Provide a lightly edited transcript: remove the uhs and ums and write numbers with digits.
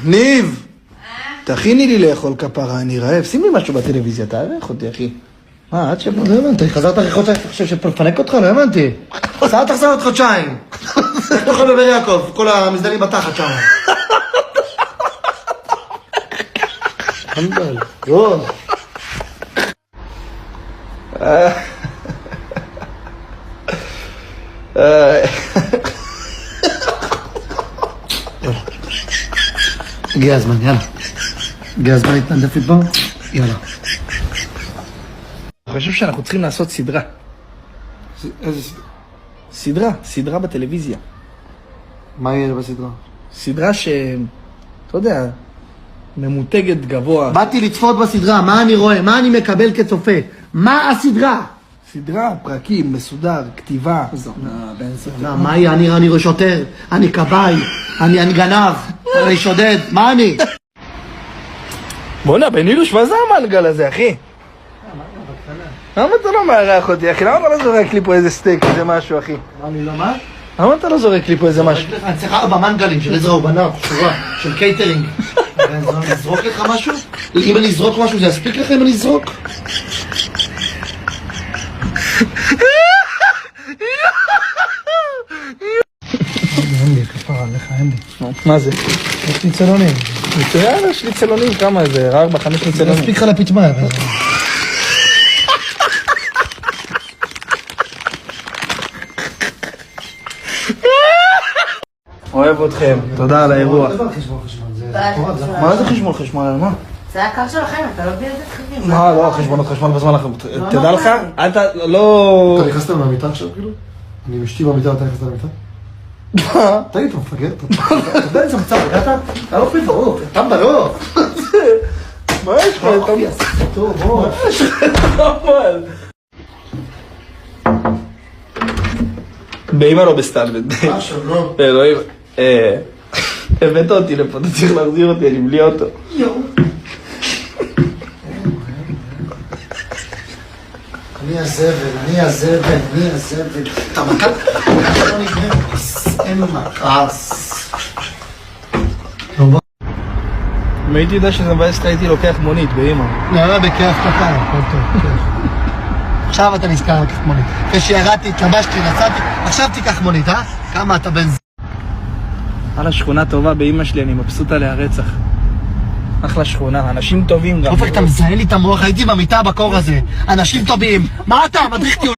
ניב! תכיני לי לאכול כפרה, אני רעב. שים לי משהו בטלוויזיה, תערך אותי, אחי. מה, עד שבא? לא האמנתי, חזרת אחרי חודשיים, אתה חושב שפנק אותך? לא האמנתי. תחזור עוד חודשיים. איך תאכל בבאר יעקב? כל המזדלים בתחת שם. חמדל, יואו. הגיע הזמן, יאללה. הגיע הזמן להתנדף איתו, יאללה. אני חושב שאנחנו צריכים לעשות סדרה. איזה סדרה? סדרה בטלוויזיה. מה יהיה בסדרה? סדרה ש... אתה יודע, ממותגת גבוה. באתי לצפות בסדרה, מה אני רואה? מה אני מקבל כצופה? מה הסדרה? סדרה, פרקים, מסודר, כתיבה. מה היא? אני שוטר, אני כבאי, אני גנב, אני שודד, מה אני? בוא'נה, בנילוש, מה זה המנגל הזה, אחי? למה אתה לא מארח אותי, אחי? למה אתה לא זורק לי פה איזה סטייק, איזה משהו, אחי? אני לא מה? למה אתה לא זורק לי פה איזה משהו? אני צריך 4 מנגלים של עזרא ובניו, שורה, של קייטרינג. אני אזרוק לך משהו? אם אני אזרוק משהו, זה יספיק לך אם אני אזרוק? אין לי, כפרה עליך, אין לי. מה זה? יש לי צלונים. מצוין, יש לי צלונים, כמה זה? 4-5 זה צלונים. יספיק לך לפיטמה. אוהב אתכם, תודה על האירוח. מה זה חשבון חשמל? על מה? זה הקו שלכם, אתה לא בלי איזה תחיבים. מה, לא, חשבונות חשמל בזמן לכם. תדע לך, אתה לא... אתה נכנסת מהמיטה עכשיו כאילו? אני עם אשתי במיטה, אתה נכנסת למיטה? מה? תגיד, אתה מפגר? אתה יודע איזה מצב, הגעת? אתה לא פיל ברור, אתה בלוף. מה יש לך? אחי, עשיתי טוב, בוא. אבל... באמא לא בסטלבט. מה שלום? אלוהים, הבאת אותי לפה, אתה צריך להחזיר אותי, אני בלי אוטו. אני הזבל. אתה מכת? אתה לא נגמר, אין מכס. אם הייתי יודע שזה מבאס לך, הייתי לוקח מונית באמא. לא, בכיף קטן, הכל טוב, כיף. עכשיו אתה נזכר לקח מונית. כשירדתי, התלבשתי, נסעתי, עכשיו תיקח מונית, אה? כמה אתה בן ז... אחלה שכונה טובה באמא שלי, אני מבסוט עליה רצח. אחלה שכונה, אנשים טובים גם. אופק, אתה מזהה לי את המוח, הייתי במיטה בקור הזה. אנשים טובים. מה אתה? מדריך טיול.